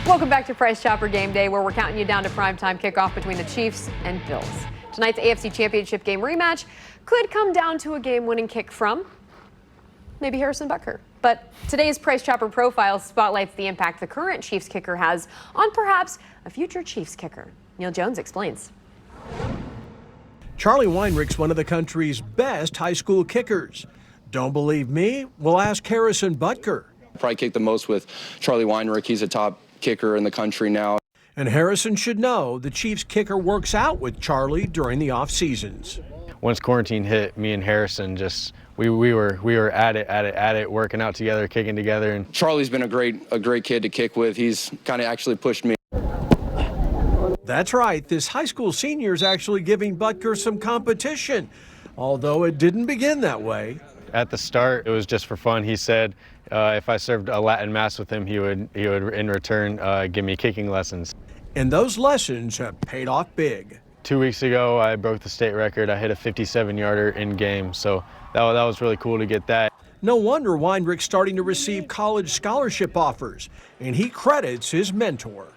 Welcome back to Price Chopper Game Day, where we're counting you down to primetime kickoff between the Chiefs and Bills. Tonight's AFC Championship game rematch could come down to a game-winning kick from maybe Harrison Butker. But today's Price Chopper Profile spotlights the impact the current Chiefs kicker has on perhaps a future Chiefs kicker. Neil Jones explains. Charlie Weinrich's one of the country's best high school kickers. Don't believe me? We'll ask Harrison Butker. Probably kicked the most with Charlie Weinrich. He's a top kicker in the country now. And Harrison should know the Chiefs kicker works out with Charlie during the off seasons. Once quarantine hit, me and Harrison we were at it, working out together, kicking together. And Charlie's been a great kid to kick with. He's kind of actually pushed me. That's right. This high school senior is actually giving Butker some competition, although it didn't begin that way. At the start, it was just for fun. He said if I served a Latin mass with him, he would in return give me kicking lessons. And those lessons have paid off big. 2 weeks ago, I broke the state record. I hit a 57-yarder in game, so that was really cool to get that. No wonder Weinrich's starting to receive college scholarship offers, and he credits his mentor.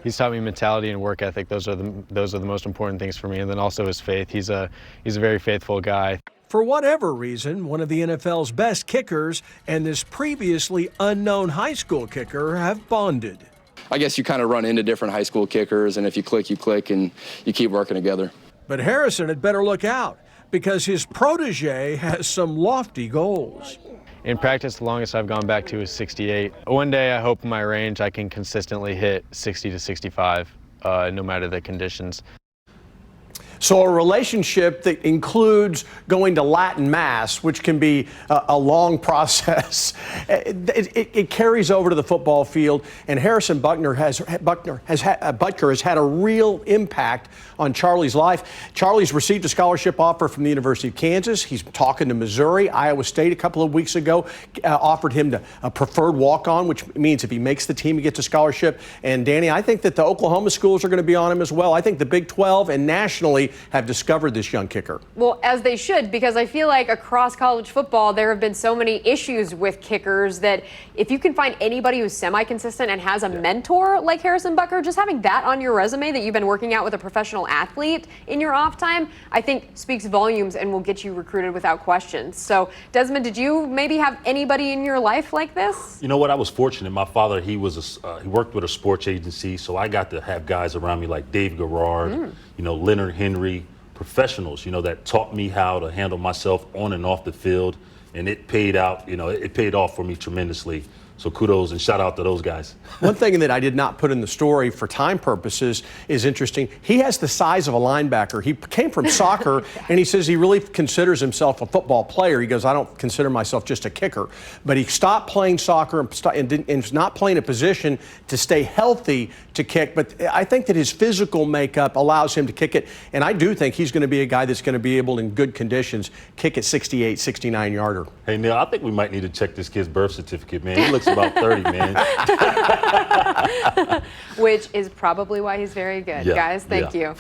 He's taught me mentality and work ethic. Those are the most important things for me, and then also his faith. He's a very faithful guy. For whatever reason, one of the NFL's best kickers and this previously unknown high school kicker have bonded. I guess you kind of run into different high school kickers, and if you click, and you keep working together. But Harrison had better look out, because his protege has some lofty goals. In practice, the longest I've gone back to is 68. One day, I hope in my range I can consistently hit 60 to 65, no matter the conditions. So a relationship that includes going to Latin Mass, which can be a long process, it carries over to the football field. And Harrison Butker has had a real impact on Charlie's life. Charlie's received a scholarship offer from the University of Kansas. He's talking to Missouri. Iowa State a couple of weeks ago offered him a preferred walk-on, which means if he makes the team, he gets a scholarship. And Danny, I think that the Oklahoma schools are going to be on him as well. I think the Big 12 and nationally have discovered this young kicker. Well, as they should, because I feel like across college football, there have been so many issues with kickers that if you can find anybody who's semi-consistent and has a mentor like Harrison Butker, just having that on your resume that you've been working out with a professional athlete in your off time, I think speaks volumes and will get you recruited without question. So, Desmond, did you maybe have anybody in your life like this? You know what? I was fortunate. My father, he worked with a sports agency, so I got to have guys around me like Dave Garrard, Leonard Henry, professionals, that taught me how to handle myself on and off the field, and it paid out, it paid off for me tremendously. So kudos and shout out to those guys. One thing that I did not put in the story for time purposes is interesting. He has the size of a linebacker. He came from soccer, and he says he really considers himself a football player. He goes, I don't consider myself just a kicker. But he stopped playing soccer and is not playing a position to stay healthy to kick. But I think that his physical makeup allows him to kick it. And I do think he's going to be a guy that's going to be able, in good conditions, kick at 68, 69-yarder. Hey, Neil, I think we might need to check this kid's birth certificate, man. He looks about 30, man. Which is probably why he's very good. Yeah, Guys, thank you.